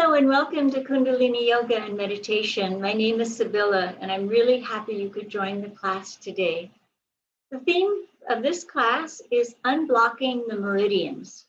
Hello and welcome to Kundalini Yoga and Meditation. My name is Sybilla and I'm really happy you could join the class today. The theme of this class is unblocking the meridians.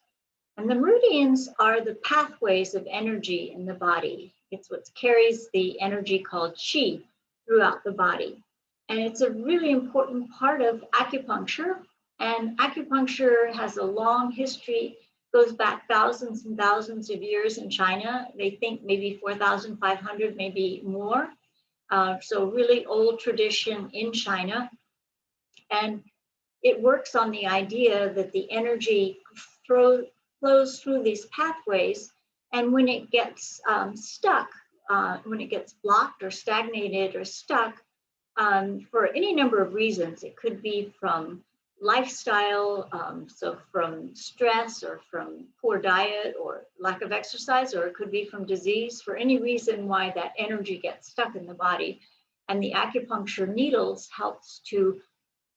And the meridians are the pathways of energy in the body. It's what carries the energy called chi throughout the body. And it's a really important part of acupuncture. And acupuncture has a long history, goes back thousands and thousands of years in China. They think maybe 4,500, maybe more. So really old tradition in China. And it works on the idea that the energy flows through these pathways. And when it gets stuck, when it gets blocked or stagnated or stuck, for any number of reasons, it could be from lifestyle, so from stress or from poor diet or lack of exercise, or it could be from disease, for any reason why that energy gets stuck in the body. And the acupuncture needles helps to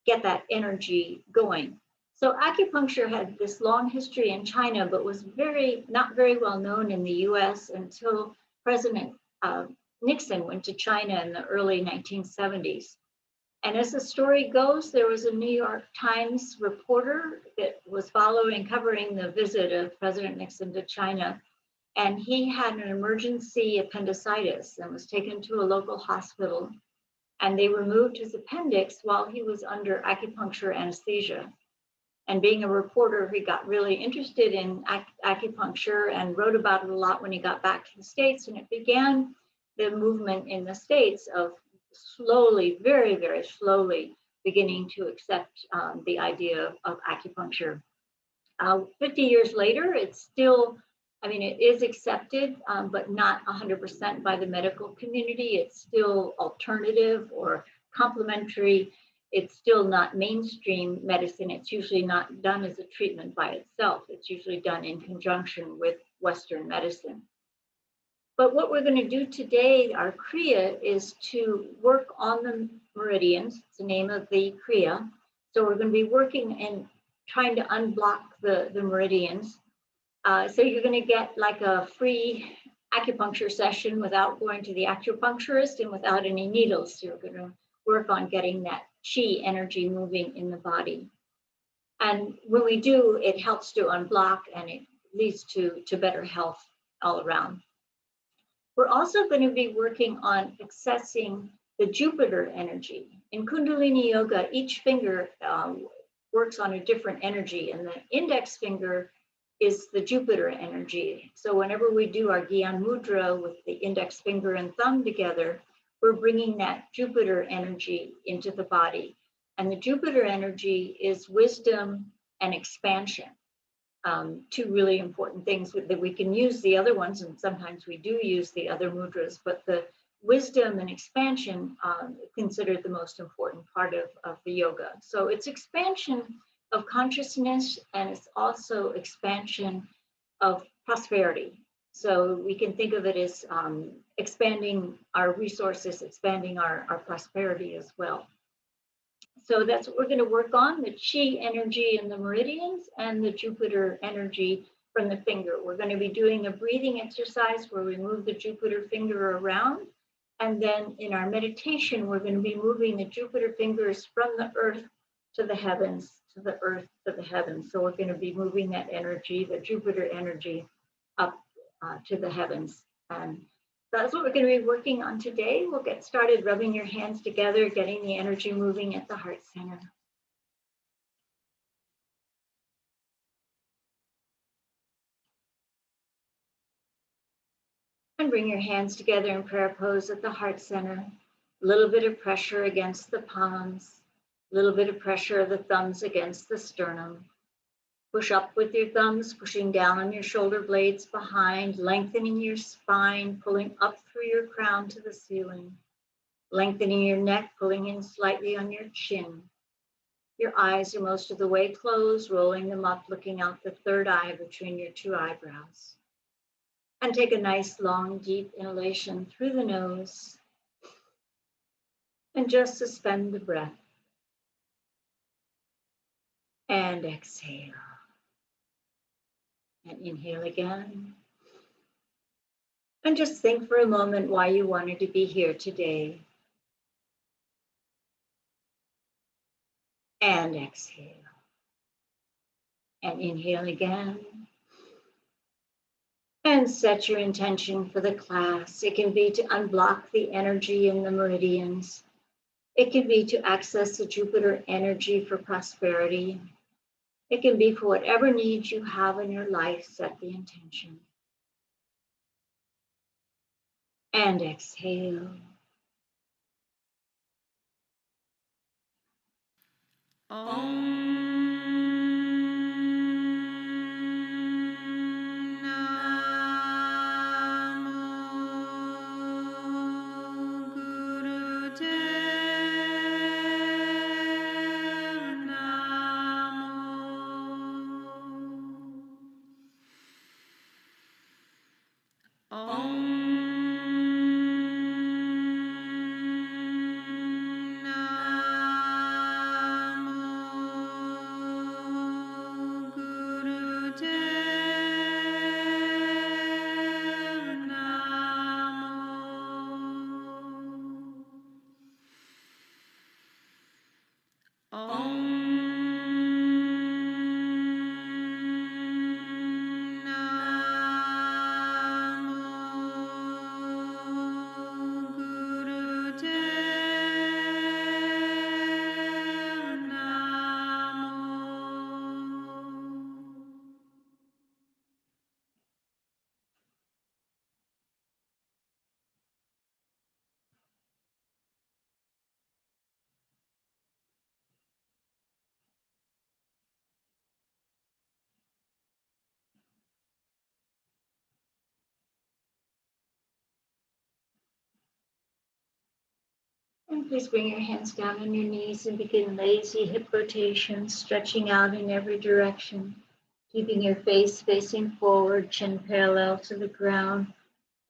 get that energy going. So acupuncture had this long history in China, but was not very well known in the US until President Nixon went to China in the early 1970s. And as the story goes, there was a New York Times reporter that was covering the visit of President Nixon to China. And he had an emergency appendicitis and was taken to a local hospital. And they removed his appendix while he was under acupuncture anesthesia. And being a reporter, he got really interested in acupuncture and wrote about it a lot when he got back to the States. And it began the movement in the States of slowly, very, very slowly beginning to accept the idea of acupuncture. 50 years later, it's still, it is accepted, but not 100% by the medical community. It's still alternative or complementary. It's still not mainstream medicine. It's usually not done as a treatment by itself. It's usually done in conjunction with Western medicine. But what we're going to do today, our Kriya, is to work on the meridians. It's the name of the Kriya. So we're going to be working and trying to unblock the meridians. So you're going to get like a free acupuncture session without going to the acupuncturist and without any needles. So you're going to work on getting that chi energy moving in the body. And when we do, it helps to unblock and it leads to better health all around. We're also going to be working on accessing the Jupiter energy. In Kundalini Yoga, each finger works on a different energy, and the index finger is the Jupiter energy. So whenever we do our Gyan Mudra with the index finger and thumb together, we're bringing that Jupiter energy into the body. And the Jupiter energy is wisdom and expansion. Two really important things that we can use the other ones, and sometimes we do use the other mudras, but the wisdom and expansion considered the most important part of the yoga. So it's expansion of consciousness, and it's also expansion of prosperity. So we can think of it as expanding our resources, expanding our prosperity as well. So that's what we're going to work on, the chi energy in the meridians and the Jupiter energy from the finger. We're going to be doing a breathing exercise where we move the Jupiter finger around. And then in our meditation, we're going to be moving the Jupiter fingers from the earth to the heavens, to the earth to the heavens. So we're going to be moving that energy, the Jupiter energy, up to the heavens. And that's what we're going to be working on today. We'll get started rubbing your hands together, getting the energy moving at the heart center. And bring your hands together in prayer pose at the heart center. A little bit of pressure against the palms, a little bit of pressure of the thumbs against the sternum. Push up with your thumbs, pushing down on your shoulder blades behind, lengthening your spine, pulling up through your crown to the ceiling. Lengthening your neck, pulling in slightly on your chin. Your eyes are most of the way closed, rolling them up, looking out the third eye between your two eyebrows. And take a nice, long, deep inhalation through the nose. And just suspend the breath. And exhale. And inhale again. And just think for a moment why you wanted to be here today. And exhale. And inhale again. And set your intention for the class. It can be to unblock the energy in the meridians. It can be to access the Jupiter energy for prosperity. It can be for whatever needs you have in your life, set the intention. And exhale. And please bring your hands down on your knees and begin lazy hip rotations, stretching out in every direction, keeping your face facing forward, chin parallel to the ground.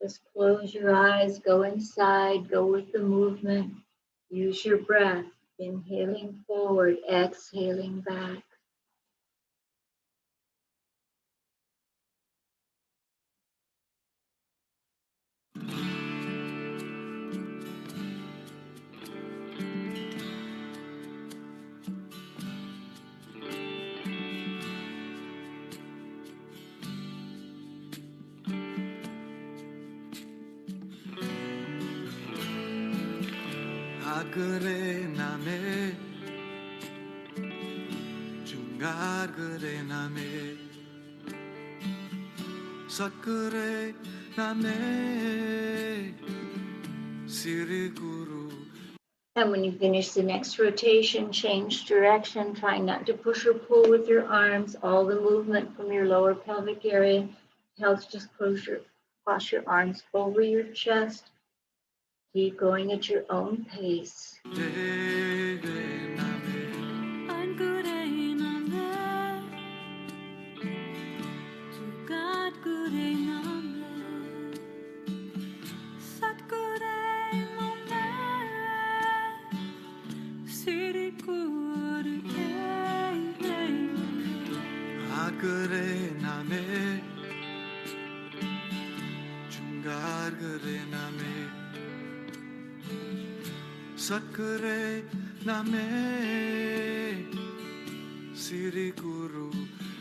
Just close your eyes, go inside, go with the movement. Use your breath, inhaling forward, exhaling back. Kare name, chungar kare name, sakare name, Siri Guru. And when you finish the next rotation, change direction, trying not to push or pull with your arms. All the movement from your lower pelvic area helps just cross your arms over your chest. Keep going at your own pace. Kare name, chungar kare name, sakare name, Siri Guru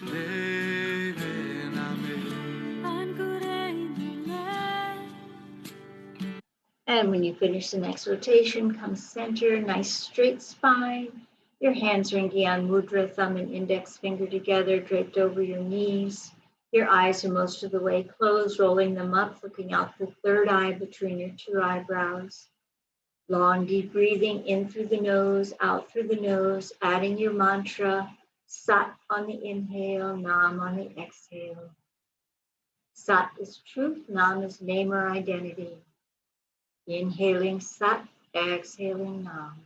Deve And when you finish the next rotation, come center, nice straight spine. Your hands are in Gyan Mudra, thumb and index finger together, draped over your knees. Your eyes are most of the way closed, rolling them up, looking out the third eye between your two eyebrows. Long, deep breathing in through the nose, out through the nose, adding your mantra, Sat on the inhale, Nam on the exhale. Sat is truth, Nam is name or identity. Inhaling Sat, exhaling Nam.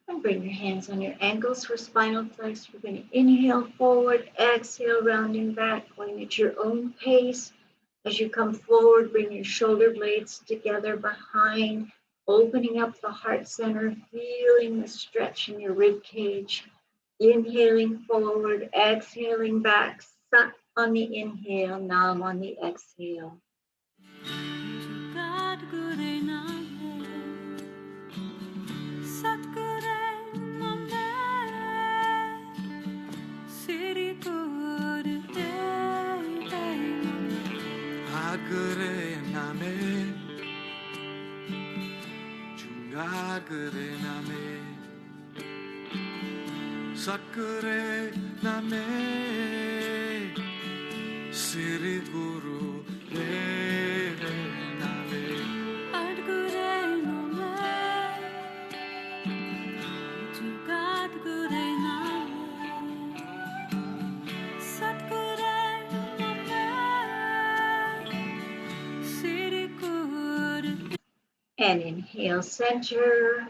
And bring your hands on your ankles for spinal flex. We're going to inhale forward, exhale, rounding back, going at your own pace. As you come forward, bring your shoulder blades together behind, opening up the heart center, feeling the stretch in your rib cage. Inhaling forward, exhaling back, Sat on the inhale, Nam on the exhale. Hast Kriya name, Hast Kriya name, Hast Kriya name, Sri Guru name. Hast Kriya name, Hast Kriya name, Sat Kriya name, Sri Guru. And inhale, center.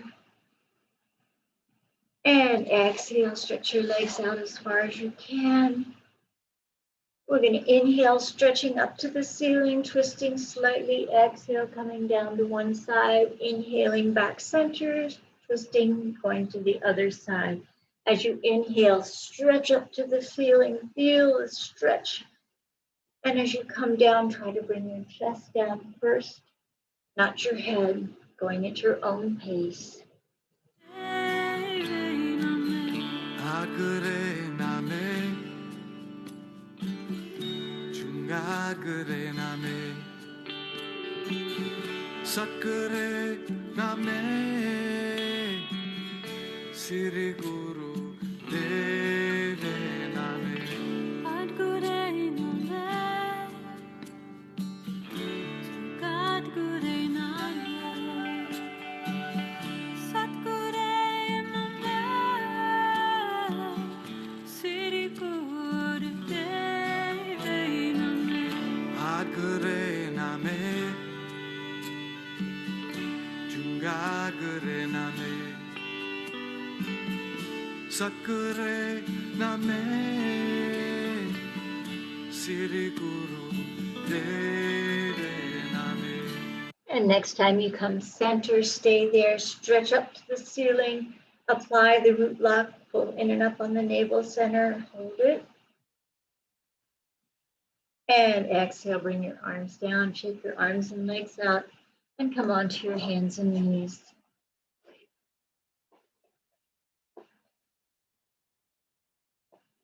And exhale, stretch your legs out as far as you can. We're going to inhale, stretching up to the ceiling, twisting slightly. Exhale, coming down to one side. Inhaling, back center, twisting, going to the other side. As you inhale, stretch up to the ceiling. Feel the stretch. And as you come down, try to bring your chest down first, not your head, going at your own pace. Hast Kriya name, Hast Kriya name, Sat Kriya name, Sri Guru name. Hast Kriya name, Hast Kriya name, Sat Kriya name, Sri Guru name. Hast Kriya name, Hast Kriya name, Sat Kriya name, Sri Guru name. And next time you come center, stay there, stretch up to the ceiling, apply the root lock, pull in and up on the navel center, hold it. And exhale, bring your arms down, shake your arms and legs out, and come onto your hands and knees.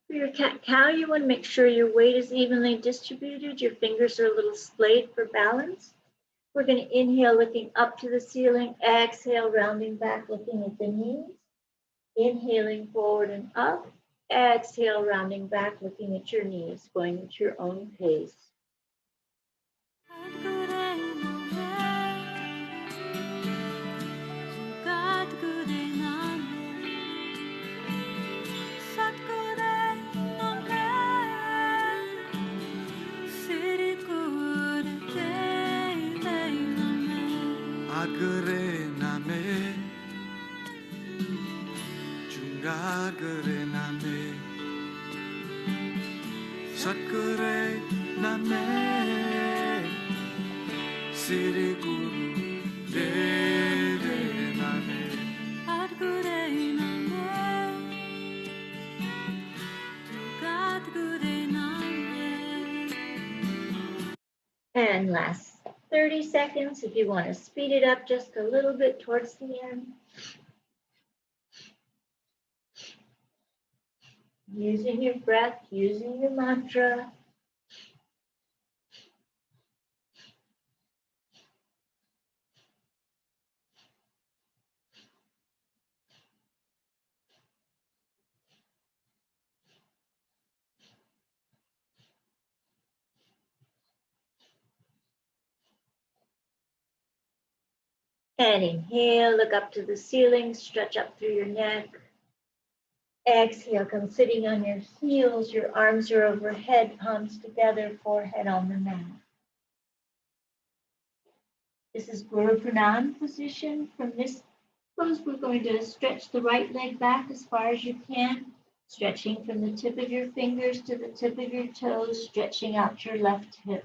For your cat-cow, you want to make sure your weight is evenly distributed, your fingers are a little splayed for balance. We're going to inhale, looking up to the ceiling, exhale, rounding back, looking at the knees. Inhaling forward and up, exhale, rounding back, looking at your knees, going at your own pace. Hast Kriya name, Hast Kriya name, Sat Kriya name, Sri Guru name. Hast Kriya name, Hast Kriya name. And last 30 seconds, if you want to speed it up just a little bit towards the end. Using your breath, using your mantra. And inhale, look up to the ceiling, stretch up through your neck. Exhale, come sitting on your heels, your arms are overhead, palms together, forehead on the mat. This is Guru Pranam position. From this pose, we're going to stretch the right leg back as far as you can, stretching from the tip of your fingers to the tip of your toes, stretching out your left hip.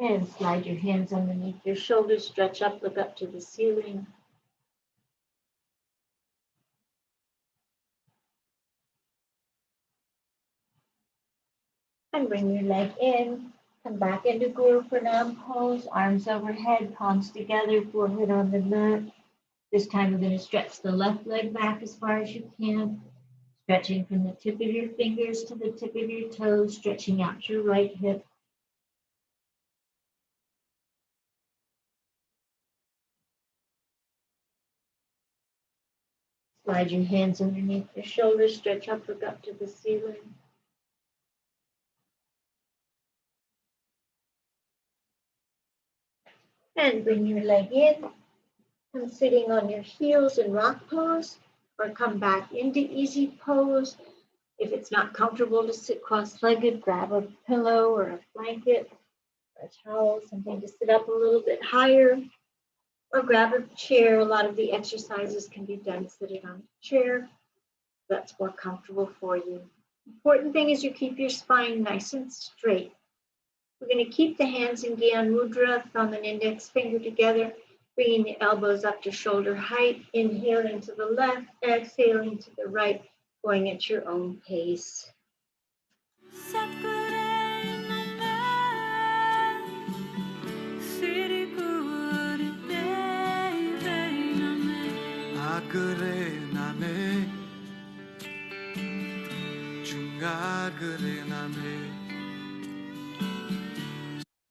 And slide your hands underneath your shoulders, stretch up, look up to the ceiling. And bring your leg in. Come back into Guru Pranam pose, arms overhead, palms together, forehead on the mat. This time we're going to stretch the left leg back as far as you can, stretching from the tip of your fingers to the tip of your toes, stretching out your right hip. Slide your hands underneath your shoulders, stretch up, look up to the ceiling. And bring your leg in. Come sitting on your heels in rock pose, or come back into easy pose. If it's not comfortable to sit cross-legged, grab a pillow or a blanket or a towel, something to sit up a little bit higher, or grab a chair. A lot of the exercises can be done sitting on a chair. That's more comfortable for you. Important thing is you keep your spine nice and straight. We're going to keep the hands in Gyan Mudra, thumb and index finger together, bringing the elbows up to shoulder height, inhaling to the left, exhaling to the right, going at your own pace.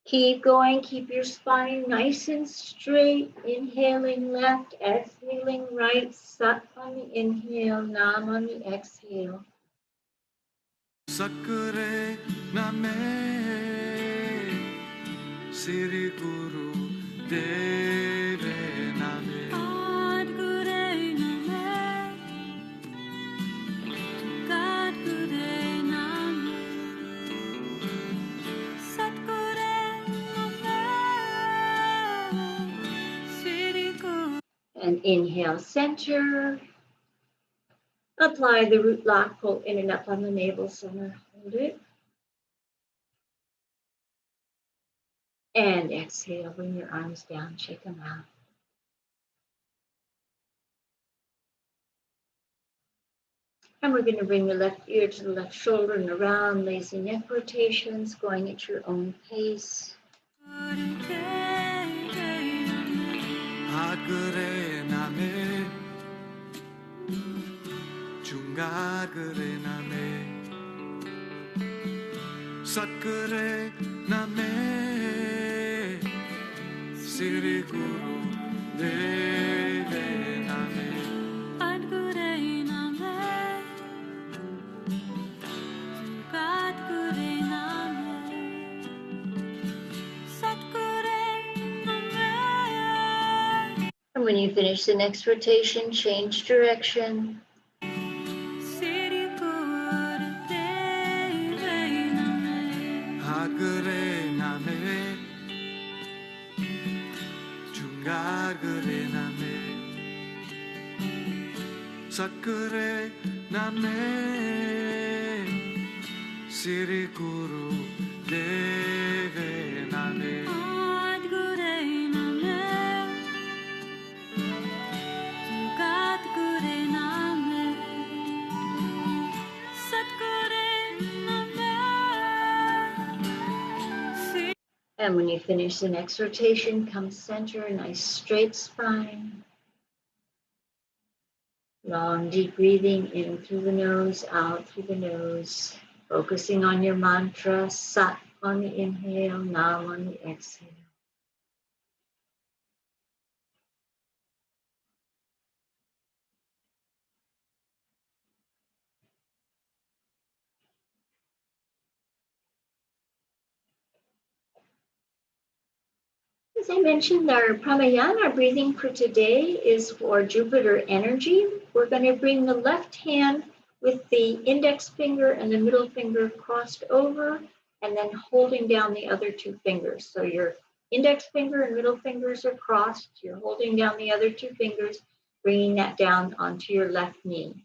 Keep going, keep your spine nice and straight. Inhaling left, exhaling right. Sat on the inhale, Nam on the exhale. Satkare Name Siri Guru Deve Name God Guru Name God Guru Name Satkare Name Siri Guru. And inhale, center. Apply the root lock, pull in and up on the navel center. Hold it. And exhale, bring your arms down, shake them out. And we're going to bring the left ear to the left shoulder and around, lazy neck rotations, going at your own pace. Satkare Name Siri Guru Deve Name Adgure Name Gadgure Name Satkare Name. And when you finish the next rotation, change direction. Satkare Name Siri Guru Deve Name Adgure Name Gadgure Name Satkare Name. And when you finish the next rotation, come center, nice straight spine. Long, deep breathing in through the nose, out through the nose. Focusing on your mantra, Sat on the inhale, Nam on the exhale. As I mentioned, our pramayana, our breathing for today, is for Jupiter energy. We're going to bring the left hand with the index finger and the middle finger crossed over, and then holding down the other two fingers. So your index finger and middle fingers are crossed. You're holding down the other two fingers, bringing that down onto your left knee.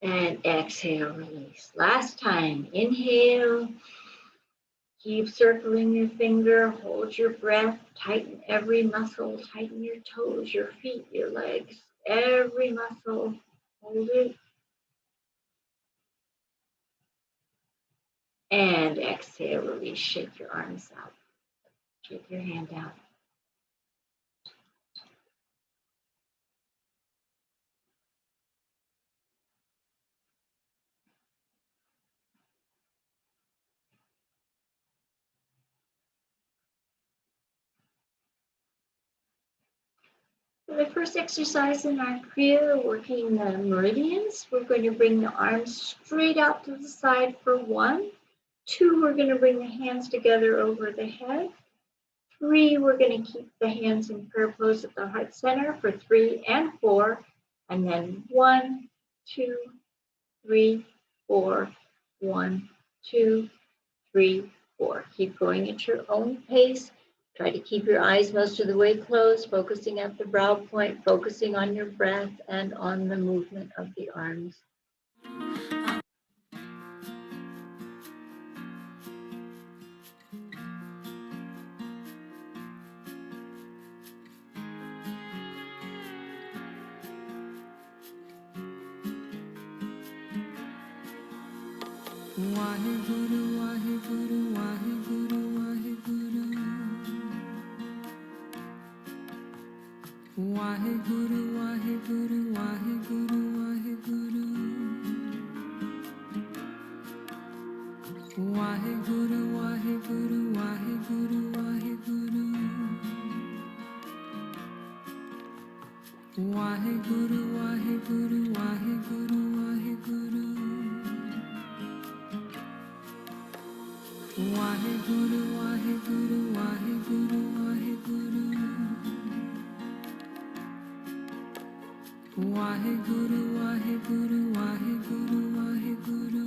And exhale, release. Last time, inhale. Keep circling your finger, hold your breath, tighten every muscle, tighten your toes, your feet, your legs, every muscle, hold it. And exhale, release, shake your arms out, shake your hand out. For the first exercise in our Kriya, working the meridians, we're going to bring the arms straight out to the side for 1. 2, we're going to bring the hands together over the head. 3, we're going to keep the hands in prayer pose at the heart center for 3 and 4. And then 1, 2, 3, 4, 1, 2, 3, 4. Keep going at your own pace. Try to keep your eyes most of the way closed, focusing at the brow point, focusing on your breath and on the movement of the arms. Wahe Guru, Wahe Guru, Wahe Guru, Wahe Guru. Wahe Guru, Wahe Guru, Wahe Guru, Wahe Guru. Wahe Guru, Wahe Guru, Wahe Guru, Wahe Guru. Wahe Guru, Wahe Guru, Wahe Guru, Wahe Guru. Wahe Guru, Wahe Guru, Wahe Guru, Wahe Guru. Wahe Guru, Wahe Guru, Wahe Guru, Wahe Guru.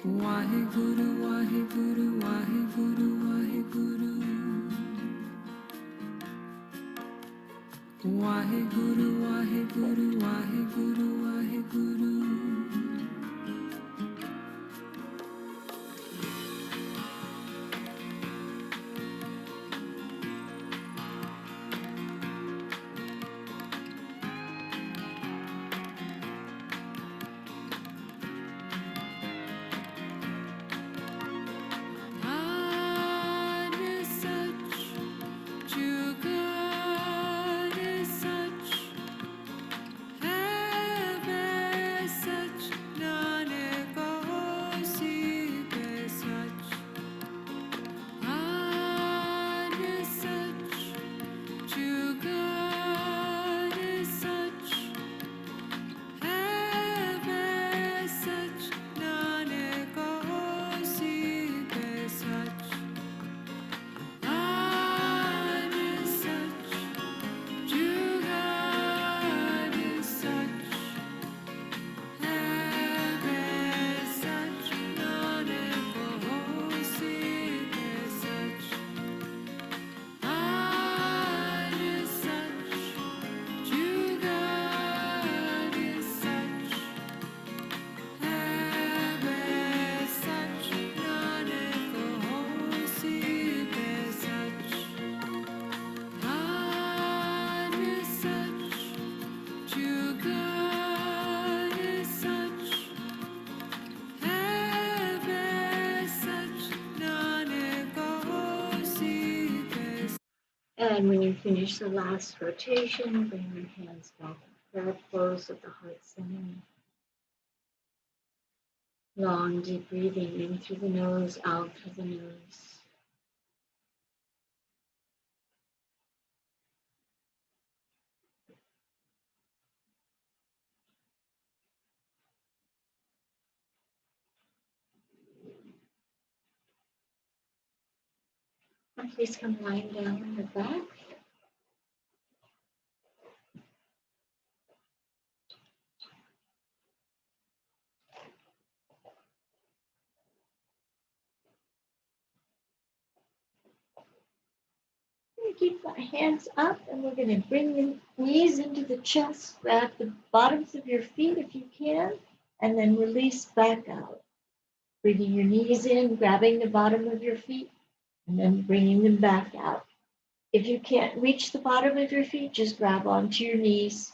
Wahe Guru, Wahe Guru, Wahe Guru, Wahe Guru. Wahe Guru, Wahe Guru, Wahe Guru, Wahe Guru. God is such, true God is such, heaven is such, Nanak hosi is such. God is such, true God is such, heaven is such, Nanak hosi is such. God is such, true God is such, heaven is such, Nanak hosi is such. God is such, true God is such, heaven is such, Nanak hosi is such. God is such, true God is such, heaven is such, Nanak hosi is. And when you finish the last rotation, bring your hands back in prayer pose at the heart center. Long, deep breathing in through the nose, out through the nose. And please come lying down on your back. keep our hands up, and we're going to bring the knees into the chest. Grab the bottoms of your feet if you can, and then release back out. Bringing your knees in, grabbing the bottom of your feet, and then bringing them back out. If you can't reach the bottom of your feet, just grab onto your knees.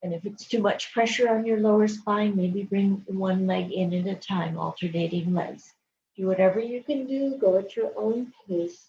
And if it's too much pressure on your lower spine, maybe bring one leg in at a time, alternating legs. Do whatever you can do, go at your own pace.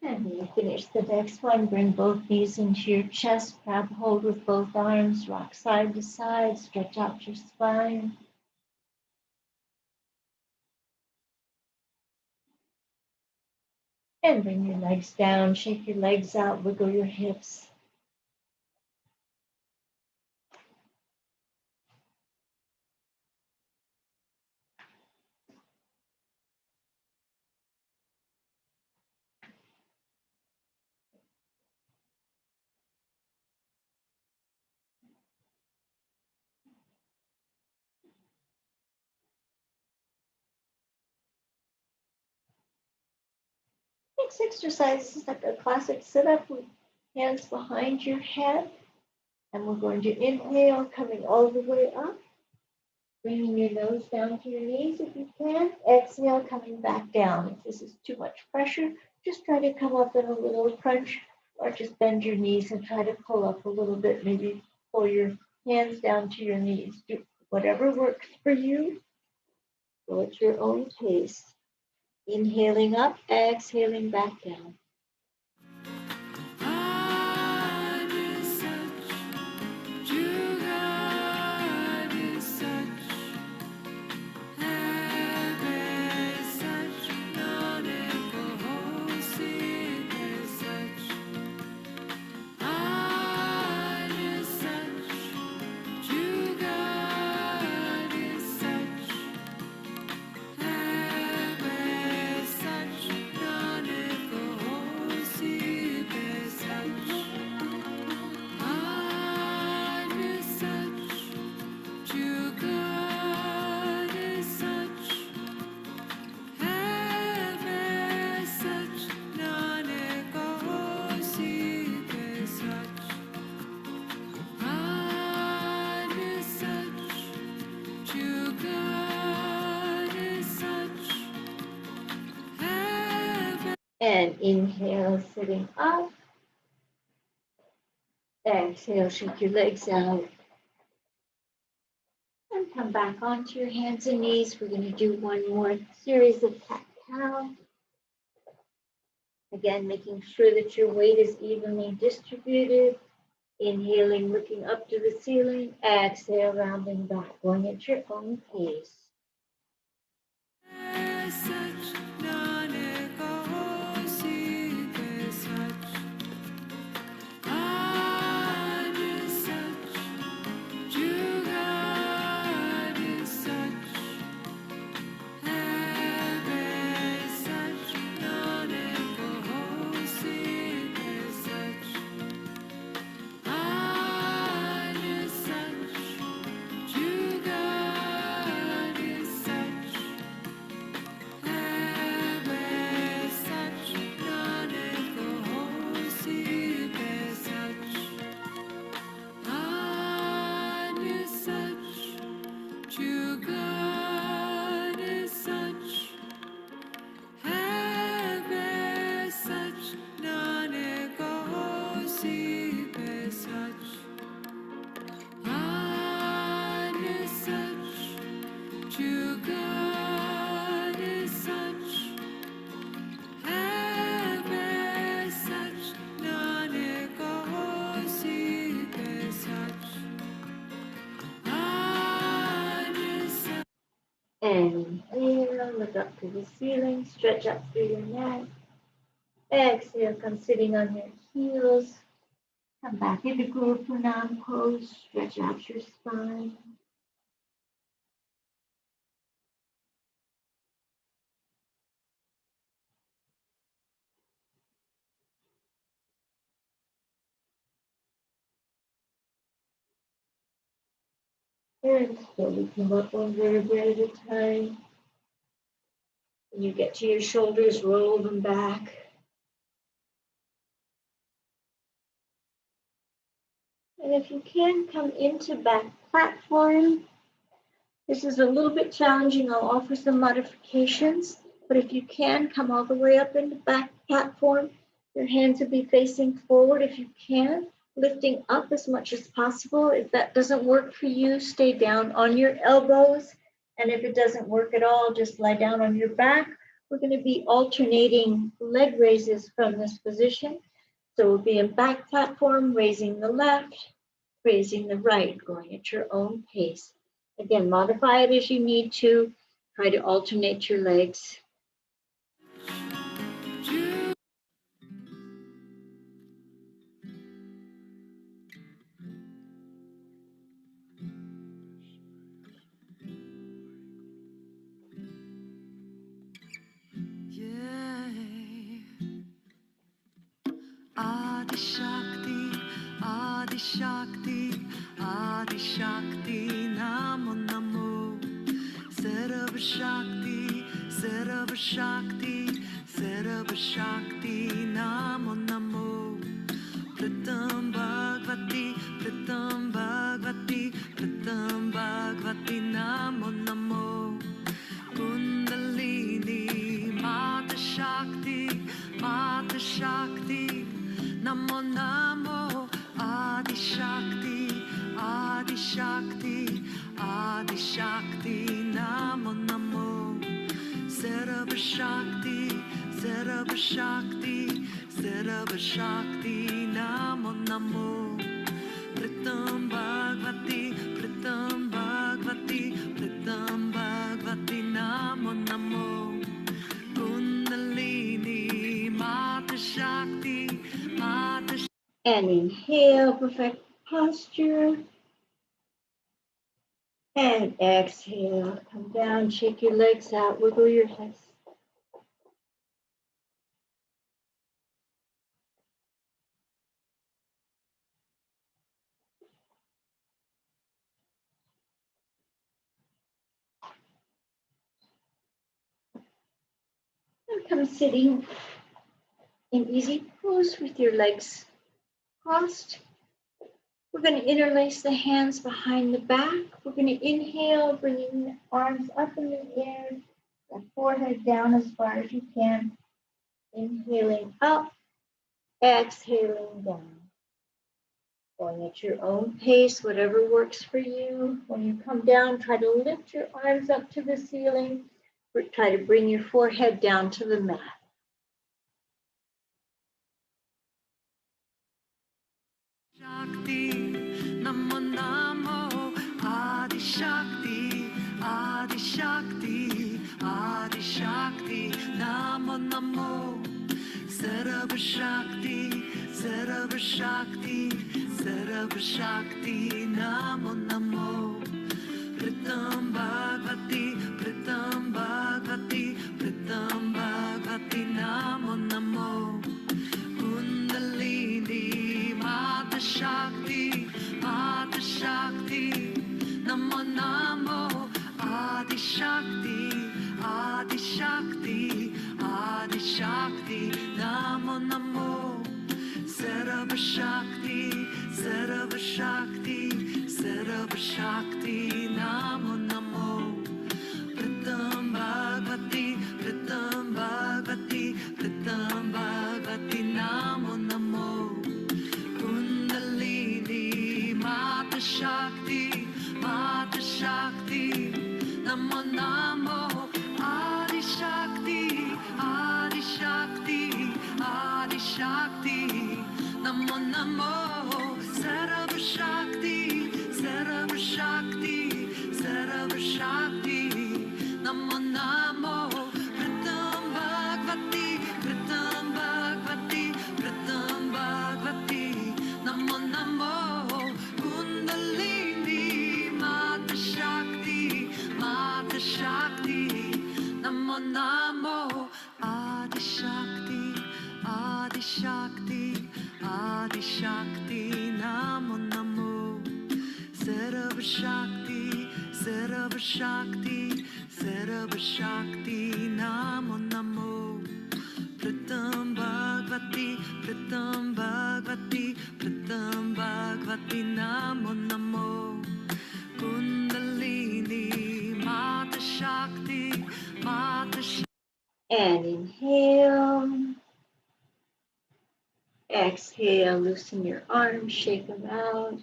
And when you finish the next one, bring both knees into your chest, grab hold with both arms, rock side to side, stretch out your spine. And bring your legs down, shake your legs out, wiggle your hips. Next exercise is like a classic sit-up with hands behind your head. And we're going to inhale, coming all the way up. Bringing your nose down to your knees if you can. Exhale, coming back down. If this is too much pressure, just try to come up in a little crunch, or just bend your knees and try to pull up a little bit. Maybe pull your hands down to your knees. Do whatever works for you. Go at your own pace. Inhaling up, exhaling back down. And inhale, sitting up. Exhale, shake your legs out. And come back onto your hands and knees. We're going to do one more series of cat-cow. Again, making sure that your weight is evenly distributed. Inhaling, looking up to the ceiling. Exhale, rounding back, going at your own pace. Inhale, look up to the ceiling, stretch up through your neck. Exhale, come sitting on your heels. Come back into Guru Pranam pose, stretch out your spine. And slowly come up one vertebrae at a time. When you get to your shoulders, roll them back. And if you can, come into back platform. This is a little bit challenging. I'll offer some modifications, but if you can, come all the way up into back platform. Your hands will be facing forward if you can, lifting up as much as possible. If that doesn't work for you, stay down on your elbows. And if it doesn't work at all, just lie down on your back. We're going to be alternating leg raises from this position. So we'll be in back platform, raising the left, raising the right, going at your own pace. Again, modify it as you need to. Try to alternate your legs. Adi Shakti, Adi Shakti, Adi Shakti, Namo Namo. Sarva Shakti, Sarva Shakti, Sarva Shakti, Namo Namo. Pratam Bhagavati, Pratam Bhagavati, Pratam Bhagavati, Namo Namo. Kundalini, Mata Shakti, Mata Shakti, Namo Namo. Adi Shakti, Adi Shakti, Adi Shakti, Namo Namo. Sarva Shakti, Sarva Shakti, Sarva Shakti, Namo Namo. Pratam Bhagavati, Pratam Bhagavati, Pratam Bhagavati, Namo Namo. Kundalini, Mata Shakti, Mata Shakti. And inhale, perfect posture. And exhale, come down, shake your legs out, wiggle your hips. And come sitting in easy pose with your legs crossed. We're going to interlace the hands behind the back. We're going to inhale, bringing the arms up in the air, the forehead down as far as you can. Inhaling up, exhaling down. Going at your own pace, whatever works for you. When you come down, try to lift your arms up to the ceiling. Try to bring your forehead down to the mat. Shakti, Namo Namo. Adi Shakti, Adi Shakti, Adi Shakti, Namo Namo. Sarva Shakti, Sarva Shakti, Sarva Shakti, Namo Namo. Pratam Bhagavati, Pratam Bhagavati, Pratam Bhagavati, Namo Namo. Kundalini, Mata Shakti, Mata Shakti, Namo Namo. Adi Shakti, Adi Shakti, Adi Shakti, Namo Namo. Sarva Shakti, Sarva Shakti, Sarva Shakti, Namo Namo. Pratam Bhagavati, Pratam Bhagavati, Pratam Bhagavati, Namo Namo. Kundalini, Mata Shakti, Mata Shakti, Namo Namo. Adi Shakti, Adi Shakti, Adi Shakti, Namo Namo. Sarva Shakti, Sarva Shakti, Sarva Shakti, Namo Namo Pratam Bhagavati Pratam Bhagavati Pratam Bhagavati Namo Namo Kundalini Mata Shakti Namo Namo Adi Shakti Adi Shakti Adi Shakti Namo Namo Sarva Shakti Sarva Shakti Sarva Shakti Namo Namo Pratam Bhagavati Pratam Bhagavati Pratam Bhagavati Namo Namo Kundalini Mata Shakti Mata Shakti. And inhale. Exhale, loosen your arms, shake them out.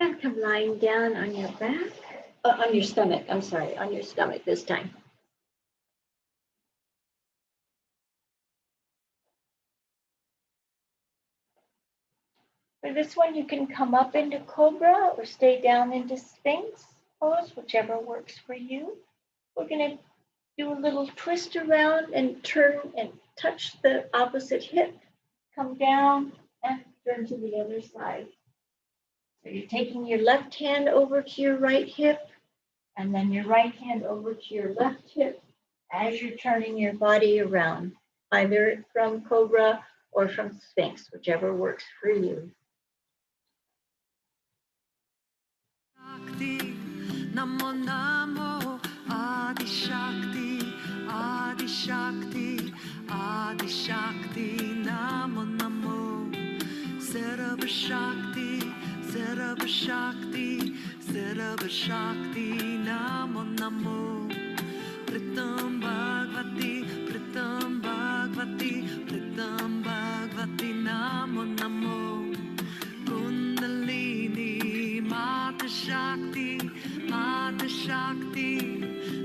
And come lying down on your back, on your stomach, I'm sorry, on your stomach this time. For this one, you can come up into Cobra or stay down into Sphinx pose, whichever works for you. We're going to do a little twist around and turn and touch the opposite hip, come down and turn to the other side. So you're taking your left hand over to your right hip, and then your right hand over to your left hip as you're turning your body around, either from Cobra or from Sphinx, whichever works for you. Namo Namo Adi Shakti Adi Shakti Adi Shakti Namo Namo Sarva Shakti Sarva Shakti Sarva Shakti Namo Namo Pratam Bhagavati Pratam Bhagavati Pratam Bhagavati Namo Namo Kundalini Mata Shakti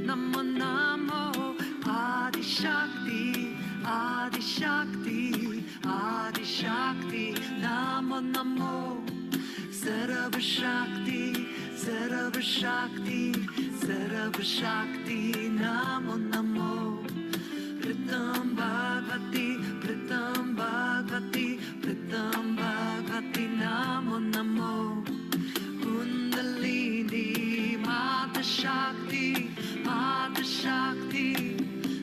Namo Namo Adi Shakti Adi Shakti Adi Shakti Namo Namo Sarva Shakti Sarva Shakti Sarva Shakti Namo Namo Pratam Bhagavati Pratam Bhagavati Pratam Bhagavati Namo Namo Kundalini Mata Shakti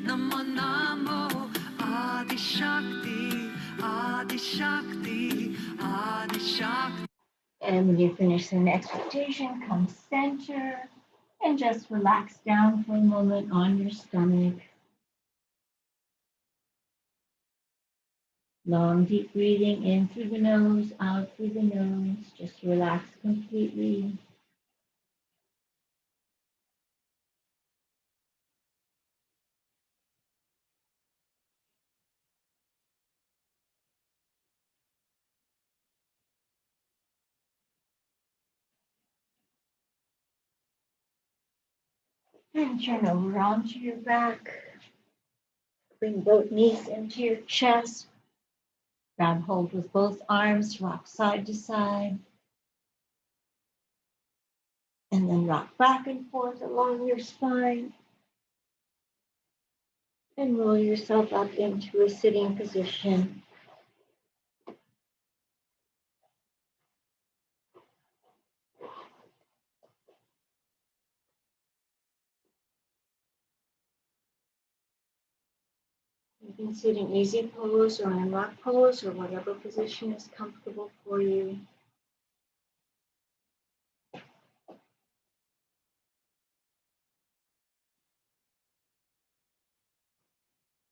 Namo Namo Adi Shakti Adi Shakti Adi Shakti. And when you finish the next rotation, come center and just relax down for a moment on your stomach. Long, deep breathing in through the nose, out through the nose. Just relax completely. And turn over onto your back. Bring both knees into your chest. Grab hold with both arms, rock side to side. And then rock back and forth along your spine. And roll yourself up into a sitting position. You can sit in easy pose or in rock pose or whatever position is comfortable for you.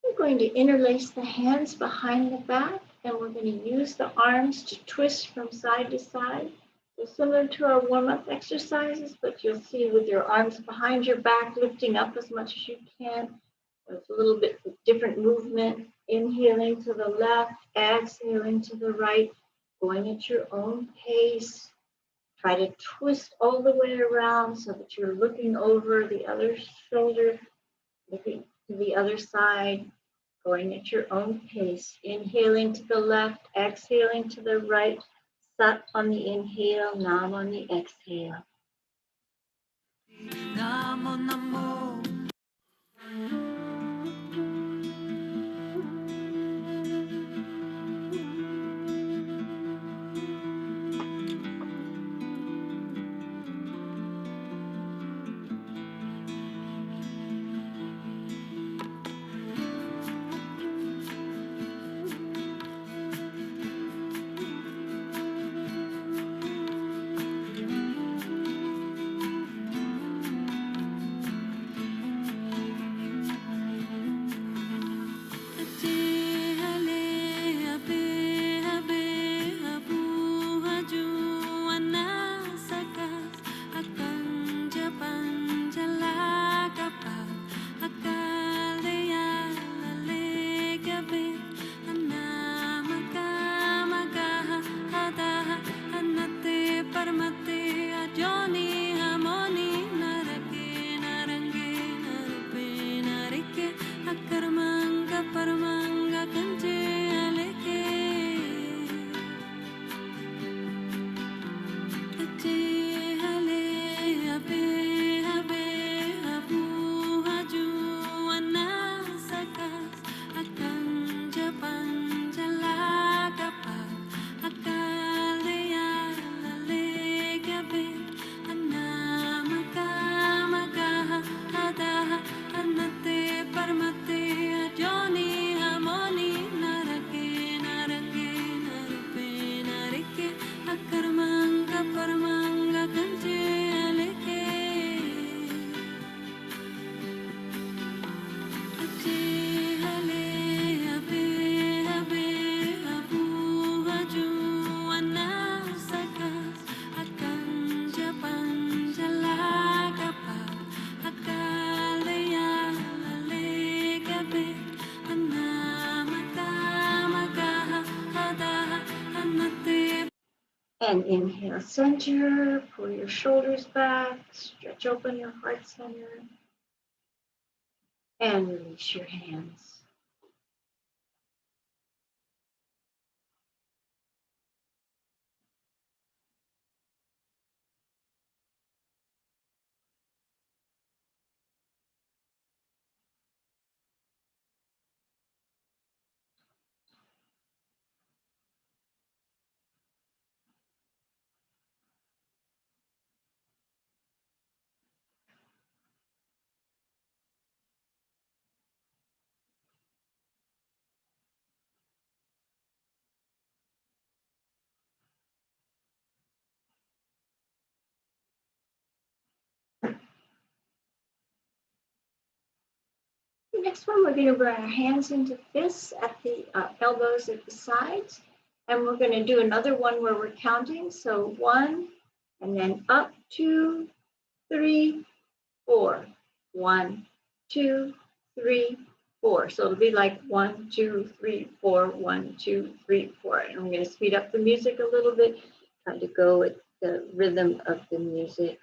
We're going to interlace the hands behind the back, and we're going to use the arms to twist from side to side. So similar to our warm-up exercises, but you'll see with your arms behind your back, lifting up as much as you can. It's a little bit different movement. Inhaling to the left, exhaling to the right, going at your own pace. Try to twist all the way around so that you're looking over the other shoulder, looking to the other side, going at your own pace. Inhaling to the left, exhaling to the right. Sat on the inhale, Nam on the exhale. Namo Namo. And inhale, center, pull your shoulders back, stretch open your heart center, and release your hands. The next one, we're going to bring our hands into fists at the elbows at the sides. And we're going to do another one where we're counting. So 1, and then up, 2, 3, 4. 1, 2, 3, 4. So it'll be like 1, 2, 3, 4, 1, 2, 3, 4. And I'm going to speed up the music a little bit, try to go with the rhythm of the music.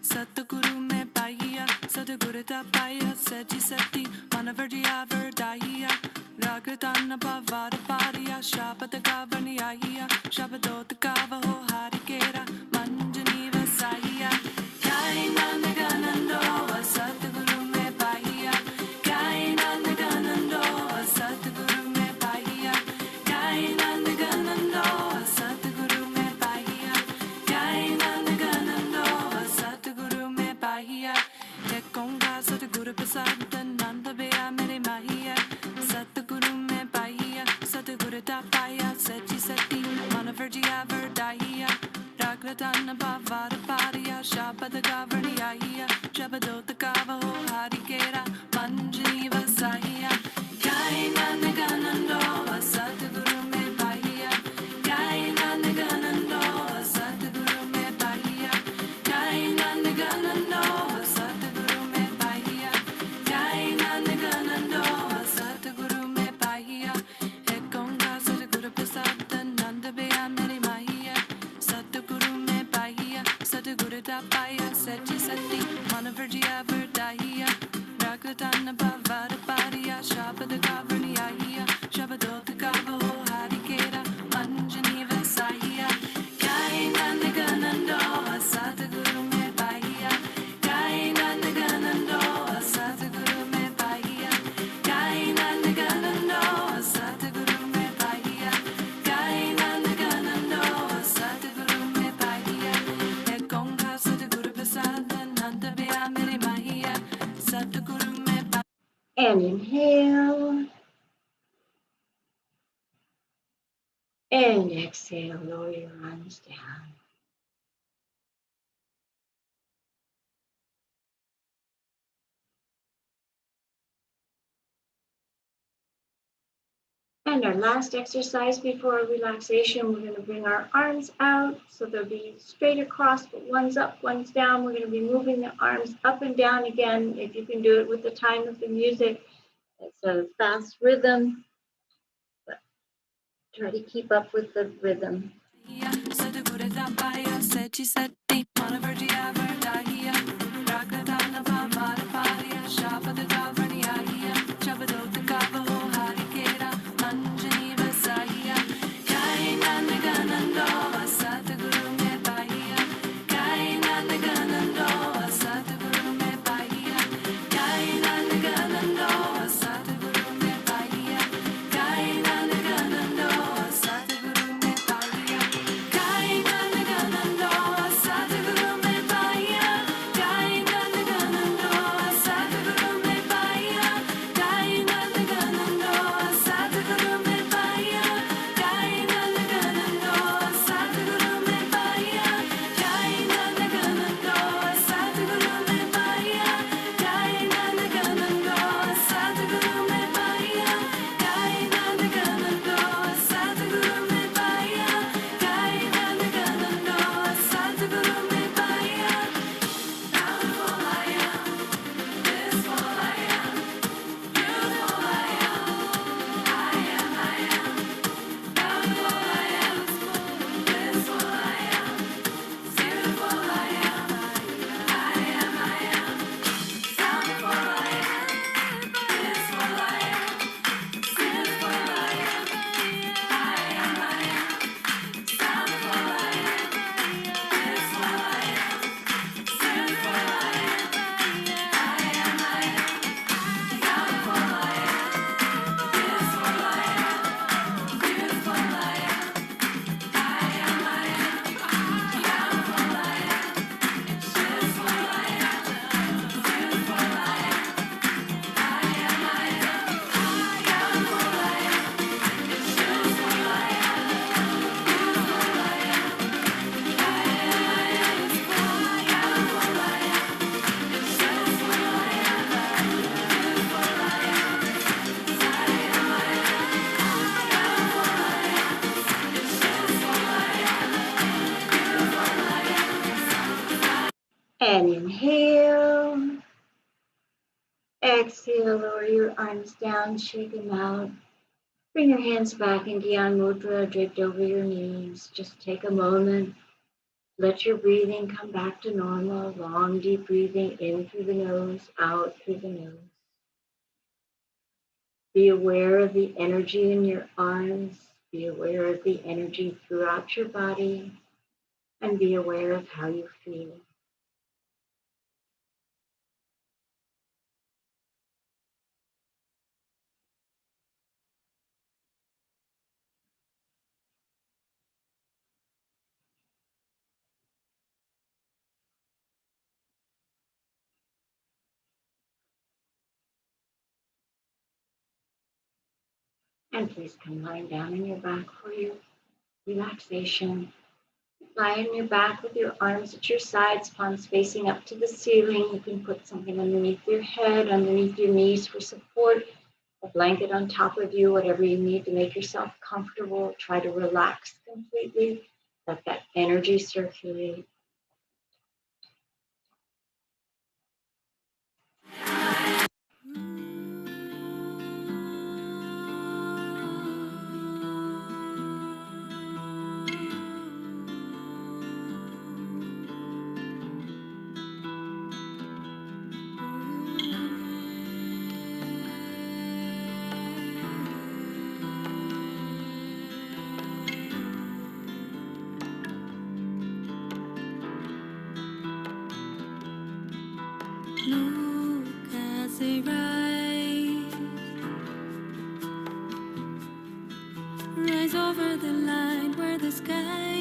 Satguru mein paiya, Sadguru da paiya, Seti Seti, Manavardiya Verdaya, Ragratana Bhavara Pariya, Shabada Gavaniyaya, Shabadot Gavaho Harikera, Manjani Vasaya, Kainanda Ganando, Satguru mein paiya, Kainanda Ganando, Satguru mein paiya, Kainanda Ganando, Satguru mein paiya, Kainanda Ganando, Satguru mein paiya, Tekonga Satguru Prasad Nanda Beya Mere Mahiya, Satguru mein paiya, Satguru da paiya, Niaya, Shabadota Kava, Harikera, Manjaniva Sahiya, Kaina Naganando, Satguru Me Pahiya, Kaina Naganando, Satguru Me Pahiya, Kaina Naganando, Satguru Me Pahiya, Kaina Naganando, Satguru Me Pahiya, Ekonga Satguru Prasad, Nanda Beya Meri Mahiya, Satguru Me Pahiya, Satguru Tapaya, Seti Seti, Manavarjia Verdahiya, Rakatana Bhavara Pariya, Shabada Kavarniya, Shabadota Kavo, Harikera, Manjani Vasahiya, Kaina Naganando, Satguru Me Pahiya, Kaina Naganando, Satguru Me Pahiya, Kaina Naganando, Satguru Me Pahiya, Kaina Naganando, Satguru Me Pahiya, Ekonga Satguru Prasad, Nanda Beya Meri Mahiya, Satguru Me Pahiya. And inhale. And exhale, lower your arms down. And our last exercise before relaxation, we're going to bring our arms out. So they'll be straight across, but one's up, one's down. We're going to be moving the arms up and down again. If you can do it with the time of the music, it's a fast rhythm, but try to keep up with the rhythm. And inhale. Exhale, lower your arms down, shake them out. Bring your hands back in Gyan Mudra, draped over your knees. Just take a moment. Let your breathing come back to normal. Long, deep breathing in through the nose, out through the nose. Be aware of the energy in your arms. Be aware of the energy throughout your body. And be aware of how you feel. And please come lying down on your back for your relaxation. Lie on your back with your arms at your sides, palms facing up to the ceiling. You can put something underneath your head, underneath your knees for support, a blanket on top of you, whatever you need to make yourself comfortable. Try to relax completely. Let that energy circulate. Look as they rise over the line where the sky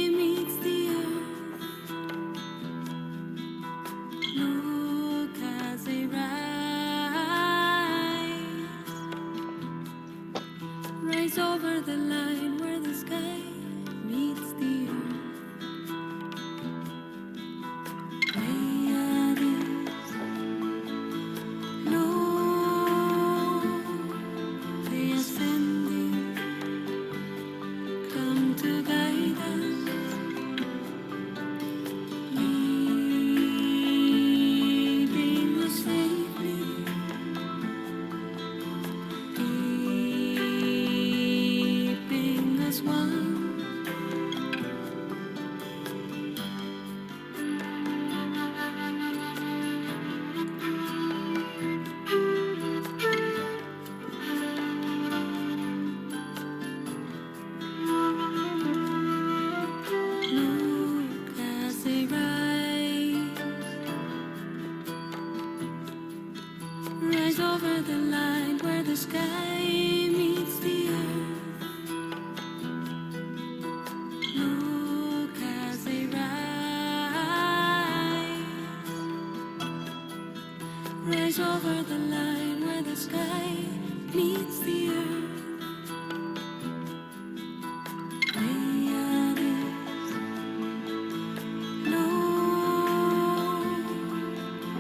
meets the earth. Look as they rise over the line where the sky meets the earth. Pleiades, low, the ascending, come to guide us, leading us safely, keeping us one. Look as they rise over the line where the sky meets the earth. Look as they rise over the line where the sky meets the earth. Pleiades, low,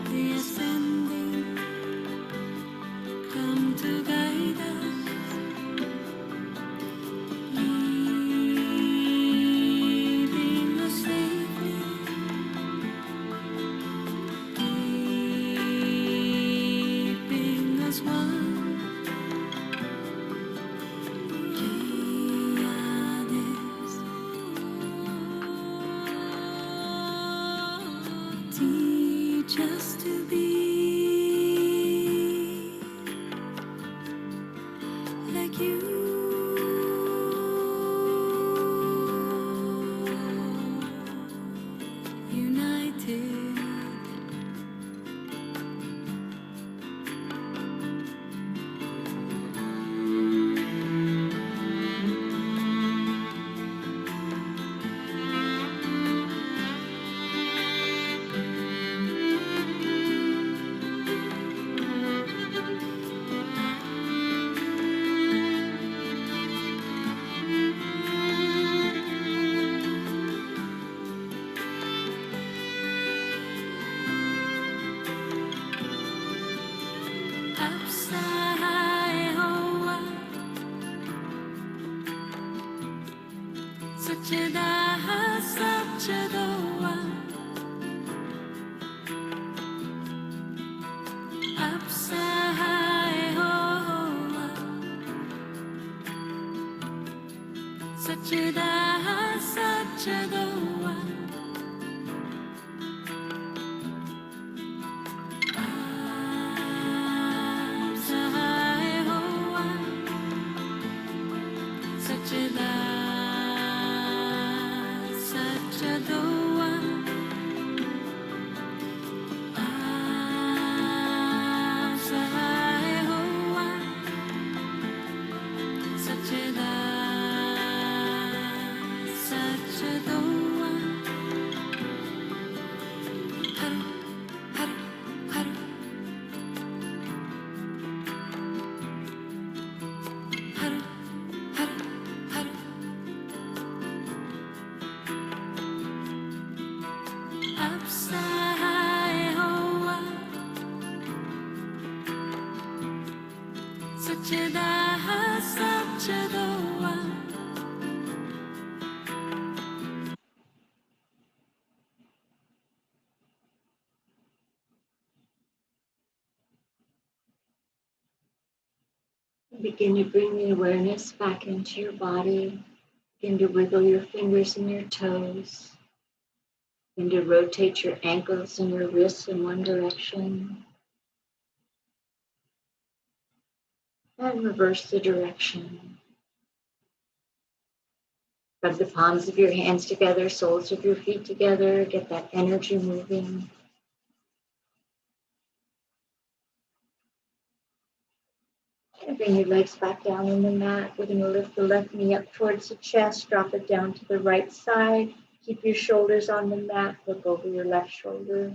the ascending, come to guide us, leading us safely, keeping us one. Pleiades, teach us to be like you, united. Upside hoa, Sachidaha Sachidoa. Upside hoa, Sachidaha Sachidoa. Upside hoa, Sachidaha Sachidoa. Upside hoa, Sachidaha Sachidoa. Begin to bring the awareness back into your body. Begin to wiggle your fingers and your toes. Begin to rotate your ankles and your wrists in one direction. And reverse the direction. Rub the palms of your hands together, soles of your feet together. Get that energy moving. And bring your legs back down on the mat. We're going to lift the left knee up towards the chest, drop it down to the right side. Keep your shoulders on the mat, look over your left shoulder.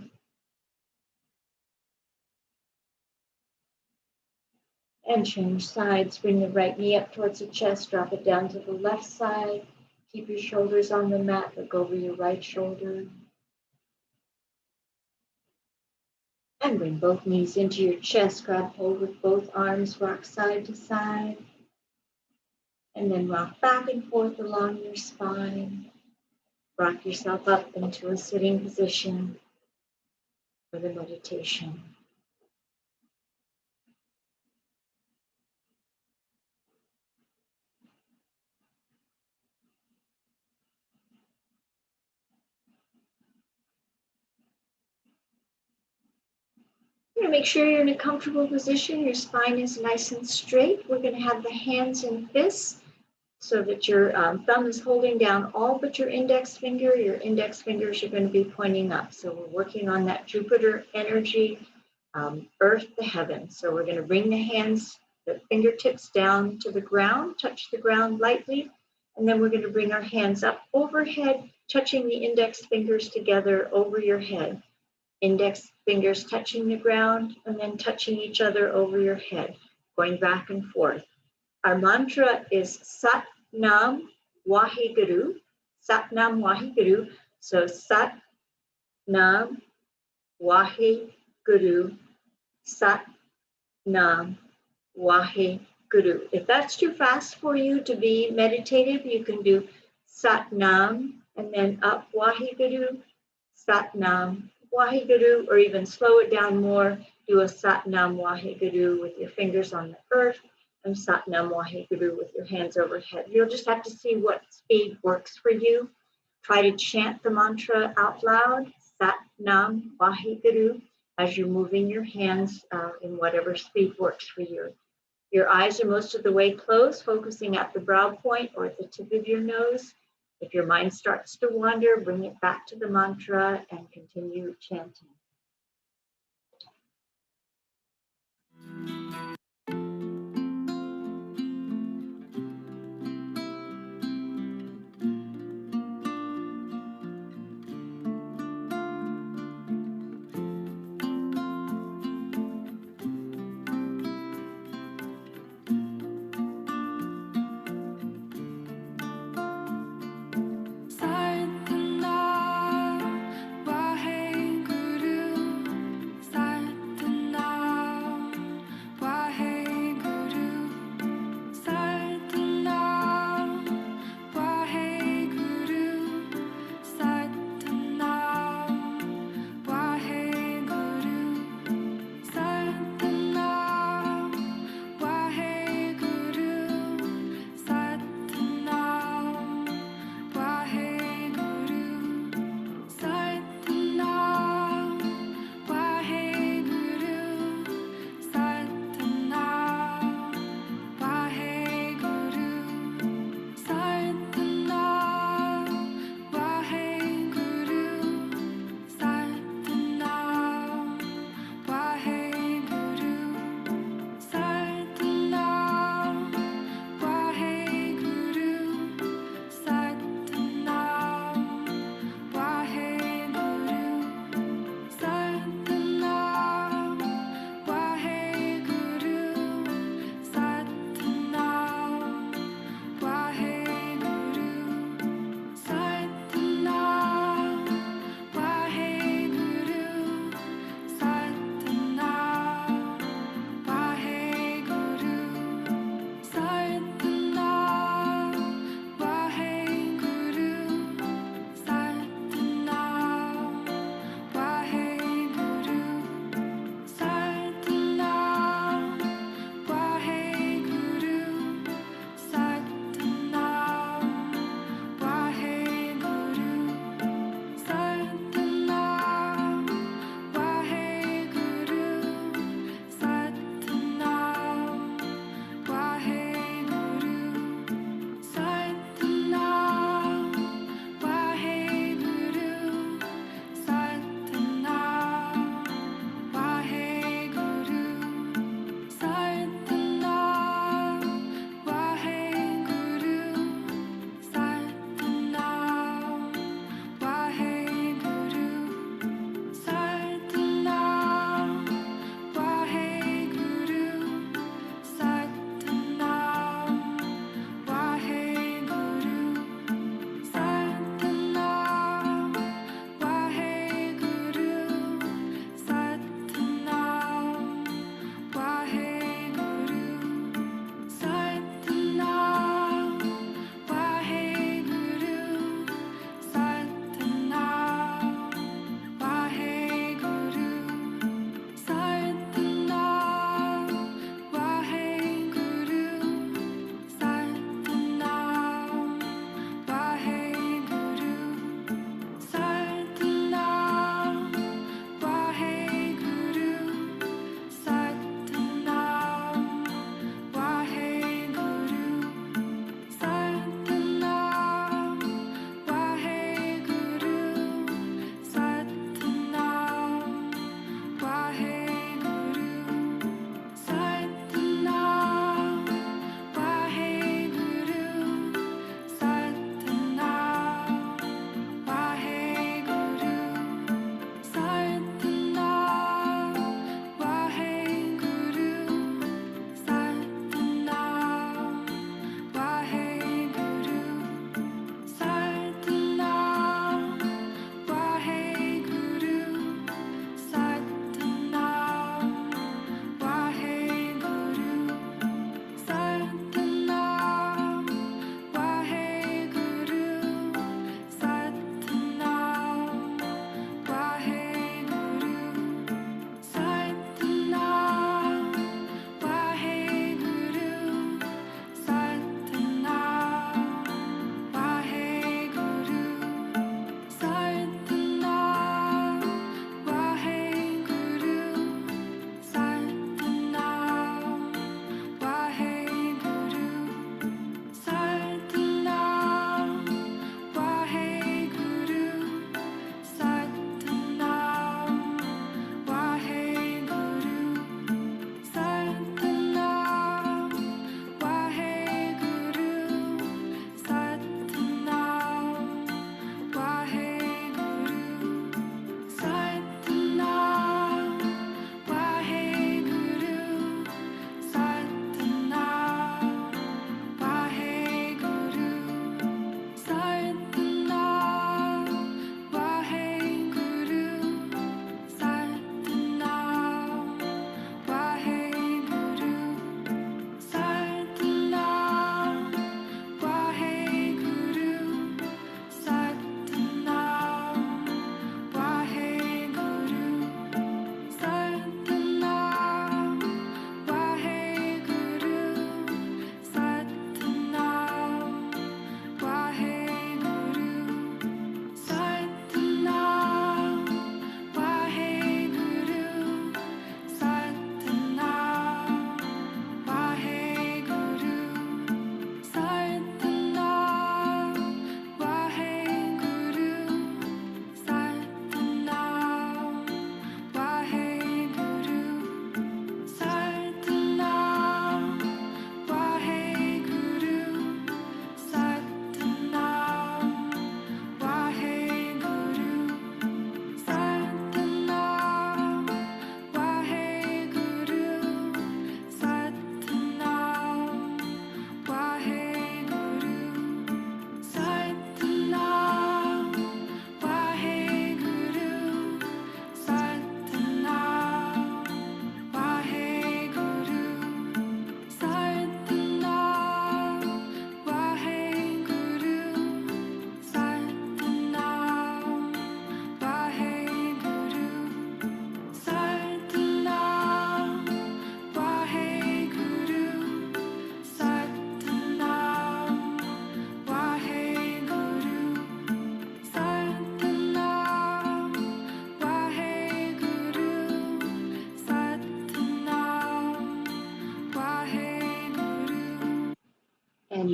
And change sides. Bring the right knee up towards the chest, drop it down to the left side. Keep your shoulders on the mat, look over your right shoulder. And bring both knees into your chest, grab hold with both arms, rock side to side. And then rock back and forth along your spine. Rock yourself up into a sitting position for the meditation. You're going to make sure you're in a comfortable position. Your spine is nice and straight. We're going to have the hands and fists so that your thumb is holding down all but your index finger. Your index fingers are going to be pointing up. So we're working on that Jupiter energy, earth to heaven. So we're going to bring the hands, the fingertips down to the ground, touch the ground lightly. And then we're going to bring our hands up overhead, touching the index fingers together over your head. Index fingers touching the ground and then touching each other over your head, going back and forth. Our mantra is Sat Nam Wahe Guru. Sat Nam Wahe Guru. So Sat Nam Wahe Guru. Sat Nam Wahe Guru. If that's too fast for you to be meditative, you can do Sat Nam and then up Wahe Guru, Sat Nam Wahe Guru, or even slow it down more, do a Sat Nam Wahe Guru with your fingers on the earth and Sat Nam Wahe Guru with your hands overhead. You'll just have to see what speed works for you. Try to chant the mantra out loud, Sat Nam Wahe Guru, as you're moving your hands in whatever speed works for you. Your eyes are most of the way closed, focusing at the brow point or at the tip of your nose. If your mind starts to wander, bring it back to the mantra and continue chanting.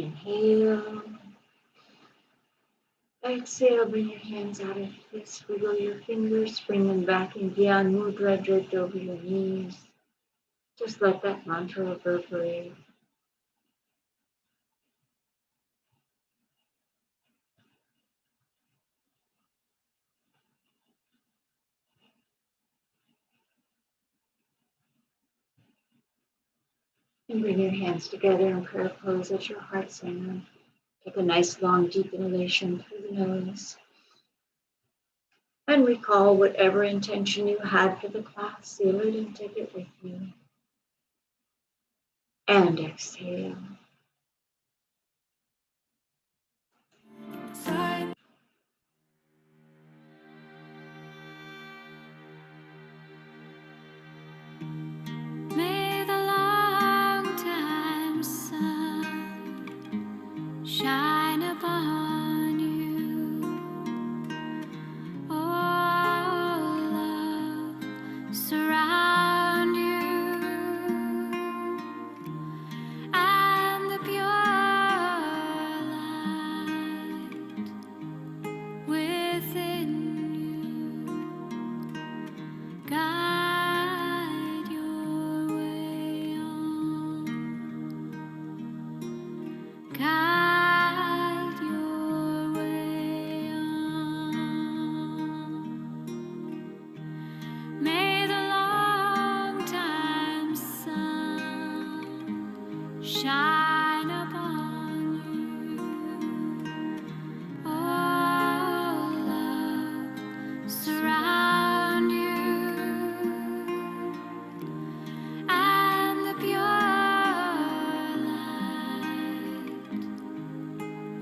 Inhale. Exhale, bring your hands out of fist. Wiggle your fingers, bring them back in Gyan Mudra draped over your knees. Just let that mantra reverberate. And bring your hands together in prayer pose at your heart center. Take a nice long deep inhalation through the nose. And recall whatever intention you had for the class. Seal it and take it with you. And exhale. May the long time sun shine upon you. Oh, love surround you, and the pure light within you guide your way on. Guide your way on. May the long time sun shine upon you. Oh, love surround you, and the pure light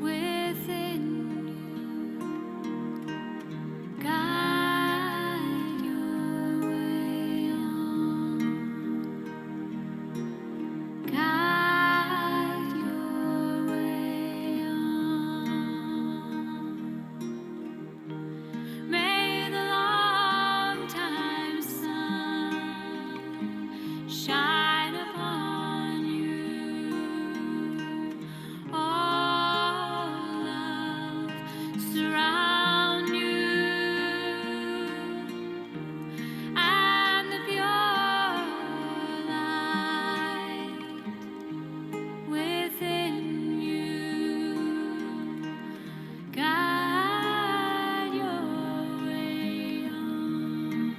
within you guide your way on. Guide your way on. May the long time sun shine upon you. All love surround you, and the pure light within you guide your way on.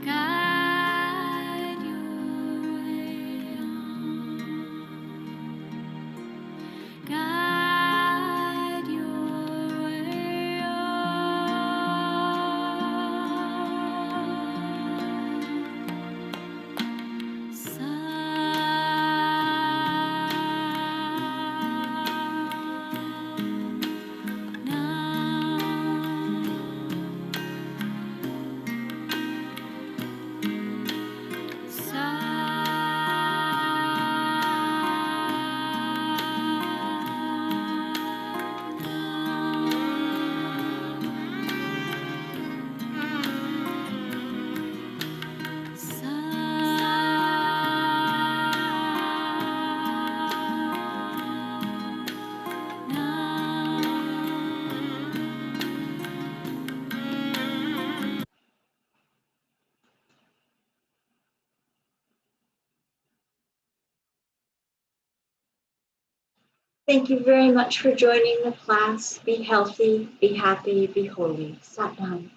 Guide your way on. Guide your way on. Thank you very much for joining the class. Be healthy, be happy, be holy. Sat Nam.